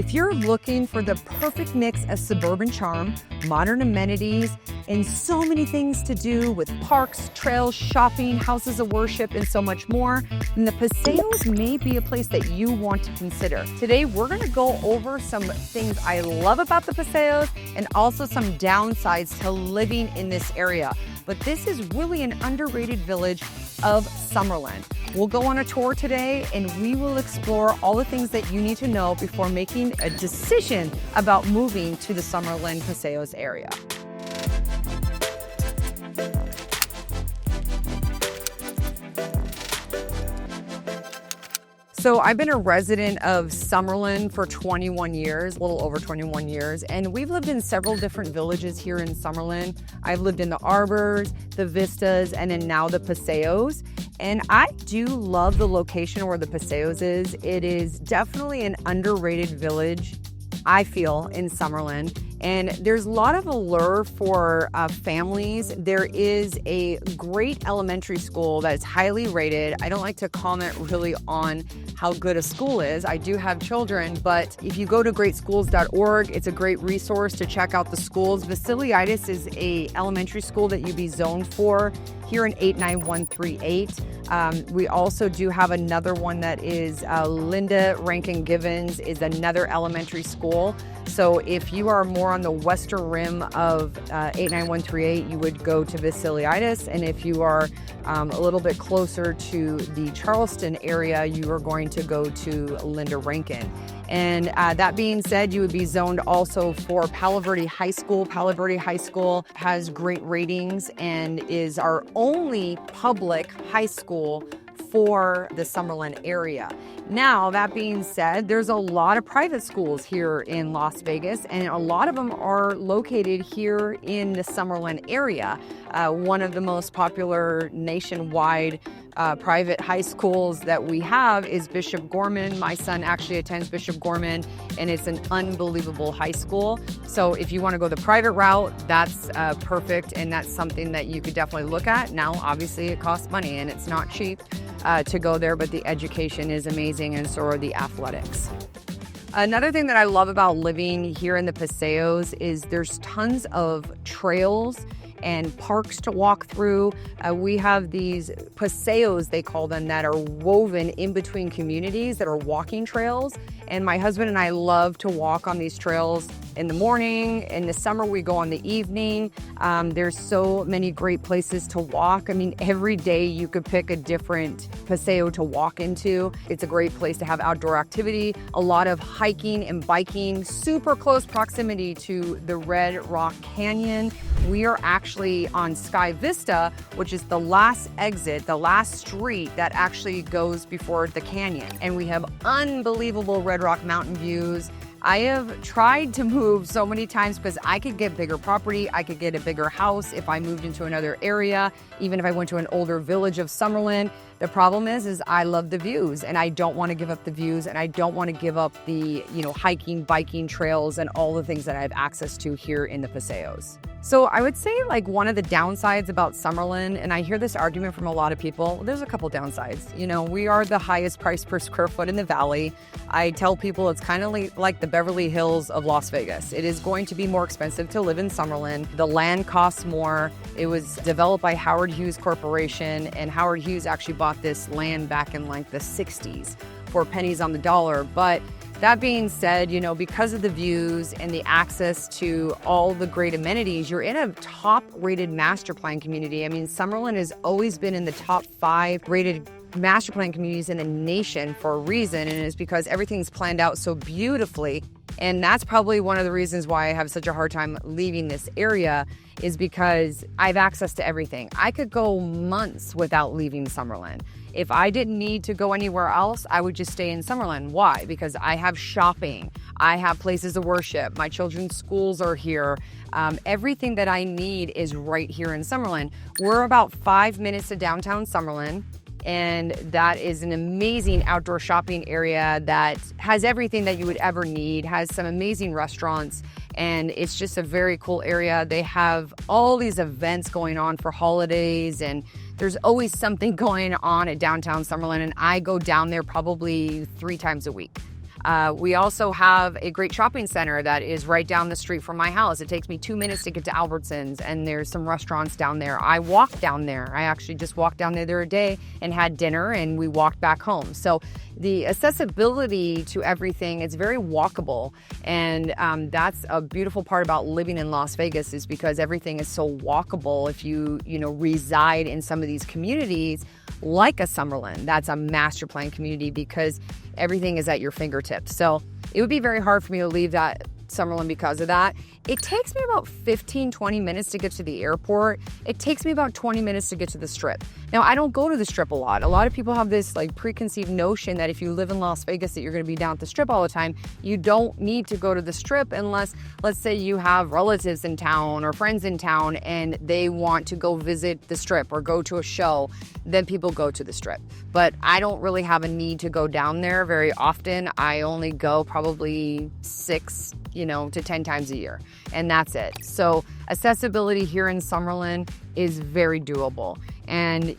If you're looking for the perfect mix of suburban charm, modern amenities, and so many things to do with parks, trails, shopping, houses of worship, and so much more, then the Paseos may be a place that you want to consider. Today, we're gonna go over some things I love about the Paseos and also some downsides to living in this area. But this is really an underrated village of Summerlin. We'll go on a tour today and we will explore all the things that you need to know before making a decision about moving to the Summerlin Paseos area. So I've been a resident of Summerlin for 21 years, a little over 21 years, and we've lived in several different villages here in Summerlin. I've lived in the Arbors, the Vistas, and then now the Paseos. And I do love the location where the Paseos is. It is definitely an underrated village, I feel, in Summerlin. And there's a lot of allure for families. There is a great elementary school that is highly rated. I don't like to comment really on how good a school is. I do have children, but if you go to greatschools.org, it's a great resource to check out the schools. Vasiliitis is a elementary school that you'd be zoned for here in 89138. We also do have another one that is Linda Rankin Givens is another elementary school. So if you are more on the western rim of 89138, you would go to Vasiliitis. And if you are a little bit closer to the Charleston area, you are going to go to Linda Rankin. And that being said, you would be zoned also for Palo Verde High School. Palo Verde High School has great ratings and is our only public high school for the Summerlin area. Now, that being said, there's a lot of private schools here in Las Vegas, and a lot of them are located here in the Summerlin area. One of the most popular nationwide private high schools that we have is Bishop Gorman. My son actually attends Bishop Gorman, and it's an unbelievable high school. So if you want to go the private route, that's perfect, and that's something that you could definitely look at. Now, obviously, it costs money, and it's not cheap to go there, but the education is amazing, and so are the athletics. Another thing that I love about living here in the Paseos is there's tons of trails and parks to walk through. We have these paseos, they call them, that are woven in between communities that are walking trails. And my husband and I love to walk on these trails in the morning. In the summer, we go on the evening. There's so many great places to walk. I mean, every day you could pick a different paseo to walk into. It's a great place to have outdoor activity, a lot of hiking and biking, super close proximity to the Red Rock Canyon. We are actually on Sky Vista, which is the last exit, the last street that actually goes before the canyon. And we have unbelievable Red Rock mountain views. I have tried to move so many times because I could get bigger property. I could get a bigger house if I moved into another area, even if I went to an older village of Summerlin. The problem is I love the views, and I don't want to give up the views, and I don't want to give up the, hiking, biking trails and all the things that I have access to here in the Paseos. So I would say one of the downsides about Summerlin, and I hear this argument from a lot of people, there's a couple downsides. We are the highest price per square foot in the valley. I tell people it's kind of like the Beverly Hills of Las Vegas. It is going to be more expensive to live in Summerlin. The land costs more. It was developed by Howard Hughes Corporation, and Howard Hughes actually bought this land back in the 60s for pennies on the dollar. But that being said, because of the views and the access to all the great amenities, you're in a top-rated master plan community. I mean, Summerlin has always been in the top 5 rated master plan communities in the nation for a reason, and it's because everything's planned out so beautifully. And that's probably one of the reasons why I have such a hard time leaving this area, is because I have access to everything. I could go months without leaving Summerlin. If I didn't need to go anywhere else, I would just stay in Summerlin. Why? Because I have shopping, I have places of worship, my children's schools are here. Everything that I need is right here in Summerlin. We're about 5 minutes to downtown Summerlin. And that is an amazing outdoor shopping area that has everything that you would ever need, has some amazing restaurants, and it's just a very cool area. They have all these events going on for holidays, and there's always something going on at downtown Summerlin, and I go down there probably 3 times a week. We also have a great shopping center that is right down the street from my house. It takes me 2 minutes to get to Albertsons, and there's some restaurants down there. I walk down there. I actually just walked down there the other day and had dinner, and we walked back home. So the accessibility to everything is very walkable, and that's a beautiful part about living in Las Vegas, is because everything is so walkable. If you reside in some of these communities like a Summerlin, that's a master plan community, because everything is at your fingertips. So it would be very hard for me to leave that Summerlin because of that. It takes me about 15-20 minutes to get to the airport. It takes me about 20 minutes to get to the Strip. Now, I don't go to the Strip a lot. A lot of people have this like preconceived notion that if you live in Las Vegas that you're going to be down at the Strip all the time. You don't need to go to the Strip unless, let's say, you have relatives in town or friends in town and they want to go visit the Strip or go to a show. Then people go to the Strip. But I don't really have a need to go down there very often. I only go probably 6 to 10 times a year, and that's it. So accessibility here in Summerlin is very doable. And,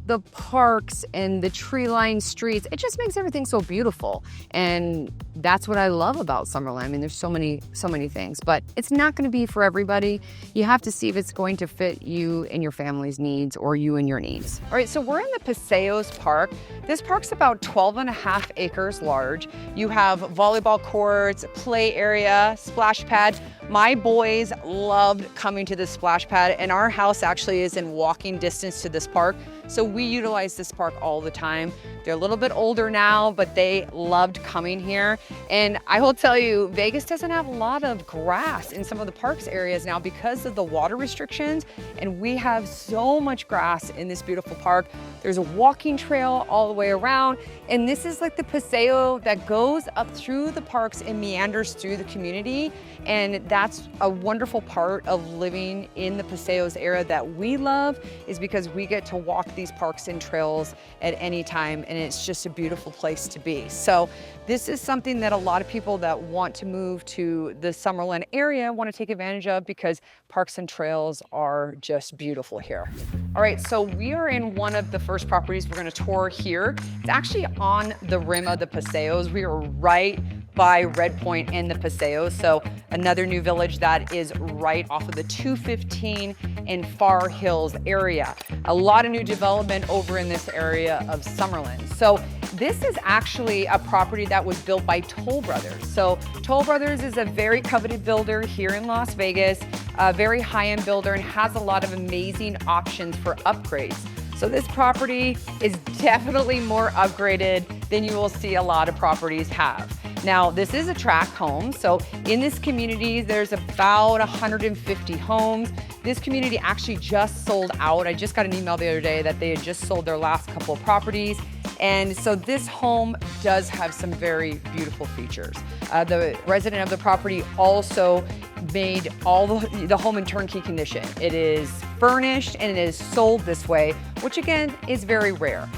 the parks and the tree-lined streets, it just makes everything so beautiful. And that's what I love about Summerlin. I mean, there's so many things, but it's not going to be for everybody. You have to see if it's going to fit you and your family's needs or you and your needs. All right, so we're in the Paseos Park. This park's about 12.5 acres large. You have volleyball courts, play area, splash pads. My boys loved coming to this splash pad, and our house actually is in walking distance to this park. So we utilize this park all the time. They're a little bit older now, but they loved coming here. And I will tell you, Vegas doesn't have a lot of grass in some of the parks areas now because of the water restrictions. And we have so much grass in this beautiful park. There's a walking trail all the way around. And this is like the paseo that goes up through the parks and meanders through the community. And that's a wonderful part of living in the Paseos area that we love, is because we get to walk these parks and trails at any time, and it's just a beautiful place to be. So this is something that a lot of people that want to move to the Summerlin area want to take advantage of, because parks and trails are just beautiful here. All right, so we are in one of the first properties we're going to tour here. It's actually on the rim of the Paseos. We are right by Red Point and the Paseos, so another new village that is right off of the 215 and Far Hills area. A lot of new development over in this area of Summerlin. So this is actually a property that was built by Toll Brothers. So Toll Brothers is a very coveted builder here in Las Vegas, a very high-end builder, and has a lot of amazing options for upgrades. So this property is definitely more upgraded than you will see a lot of properties have. Now, this is a tract home, so in this community, there's about 150 homes. This community actually just sold out. I just got an email the other day that they had just sold their last couple of properties. And so this home does have some very beautiful features. The resident of the property also made all the home in turnkey condition. It is furnished and it is sold this way, which again is very rare.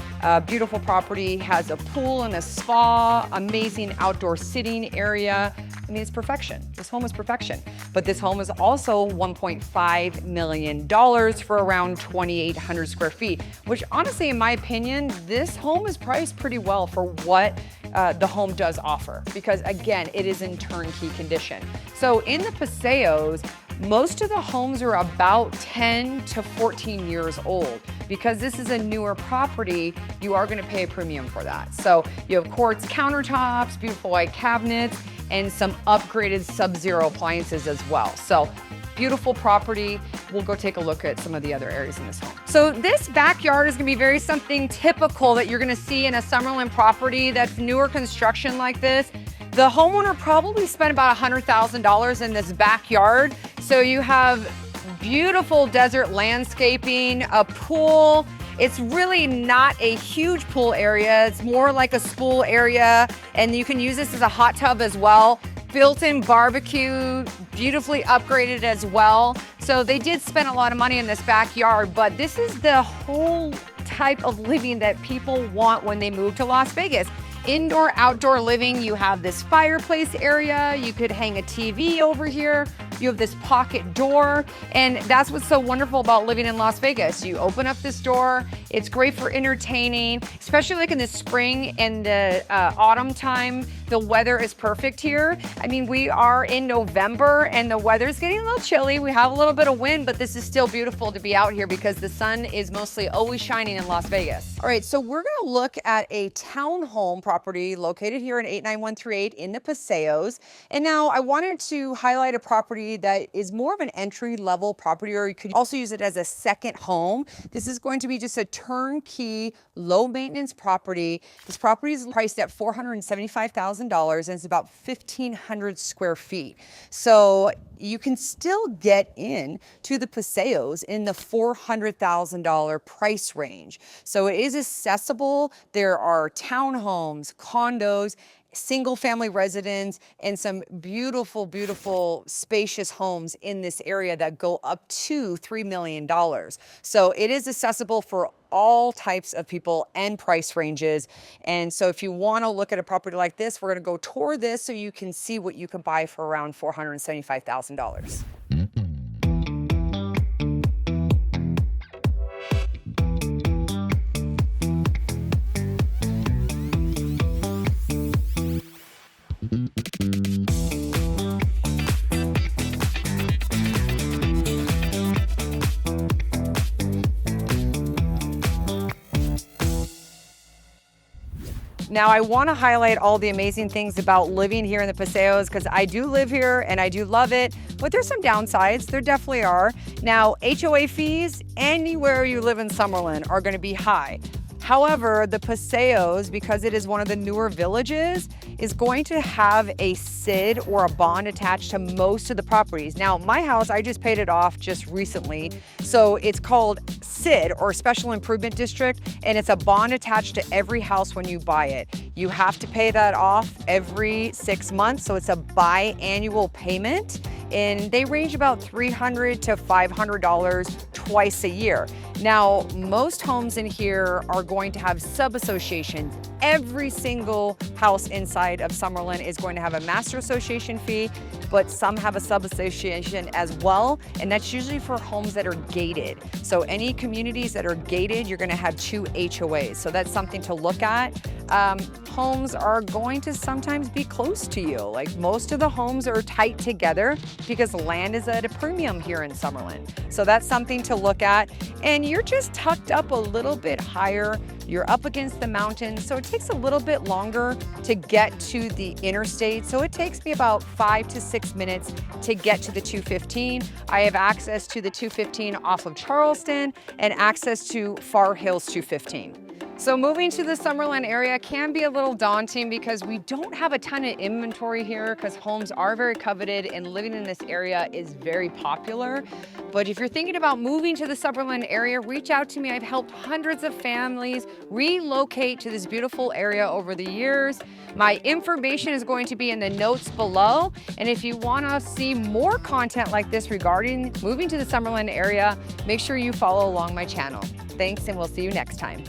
Beautiful property, has a pool and a spa, amazing outdoor sitting area. I mean, it's perfection. This home is perfection. But this home is also $1.5 million for around 2,800 square feet, which honestly, in my opinion, this home is priced pretty well for what the home does offer, because again, it is in turnkey condition. So in the Paseos, most of the homes are about 10 to 14 years old. Because this is a newer property, you are going to pay a premium for that. So you have quartz countertops, beautiful white cabinets, and some upgraded Sub-Zero appliances as well. So beautiful property. We'll go take a look at some of the other areas in this home. So this backyard is going to be very something typical that you're going to see in a Summerlin property that's newer construction like this. The homeowner probably spent about $100,000 in this backyard. So you have beautiful desert landscaping, a pool. It's really not a huge pool area. It's more like a spool area, and you can use this as a hot tub as well. Built-in barbecue, beautifully upgraded as well. So they did spend a lot of money in this backyard, but this is the whole type of living that people want when they move to Las Vegas. Indoor, outdoor living. You have this fireplace area. You could hang a TV over here. You have this pocket door, and that's what's so wonderful about living in Las Vegas. You open up this door, it's great for entertaining, especially like in the spring and the autumn time. The weather is perfect here. I mean, we are in November and the weather's getting a little chilly. We have a little bit of wind, but this is still beautiful to be out here because the sun is mostly always shining in Las Vegas. All right, so we're gonna look at a townhome property located here in 89138 in the Paseos. And now I wanted to highlight a property that is more of an entry-level property, or you could also use it as a second home. This is going to be just a turnkey, low-maintenance property. This property is priced at $475,000 and it's about 1,500 square feet. So you can still get in to the Paseos in the $400,000 price range. So it is accessible. There are townhomes, condos, single family residence, and some beautiful, beautiful spacious homes in this area that go up to $3 million. So it is accessible for all types of people and price ranges. And so if you want to look at a property like this, we're going to go tour this so you can see what you can buy for around $475,000. Now, I want to highlight all the amazing things about living here in the Paseos because I do live here and I do love it, but there's some downsides. There definitely are. Now, HOA fees anywhere you live in Summerlin are going to be high. However, the Paseos, because it is one of the newer villages, is going to have a SID or a bond attached to most of the properties. Now, my house, I just paid it off just recently. So it's called SID or Special Improvement District, and it's a bond attached to every house when you buy it. You have to pay that off every 6 months. So it's a biannual payment, and they range about $300 to $500 twice a year. Now, most homes in here are going to have sub-associations. Every single house inside of Summerlin is going to have a master association fee, but some have a sub-association as well, and that's usually for homes that are gated. So any communities that are gated, you're gonna have 2 HOAs. So that's something to look at. Homes are going to sometimes be close to you. Like most of the homes are tight together because land is at a premium here in Summerlin. So that's something to look at. And you're just tucked up a little bit higher. You're up against the mountains, so it takes a little bit longer to get to the interstate. So it takes me about 5 to 6 minutes to get to the 215. I have access to the 215 off of Charleston and access to Far Hills 215. So moving to the Summerlin area can be a little daunting because we don't have a ton of inventory here because homes are very coveted and living in this area is very popular. But if you're thinking about moving to the Summerlin area, reach out to me. I've helped hundreds of families relocate to this beautiful area over the years. My information is going to be in the notes below. And if you want to see more content like this regarding moving to the Summerlin area, make sure you follow along my channel. Thanks, and we'll see you next time.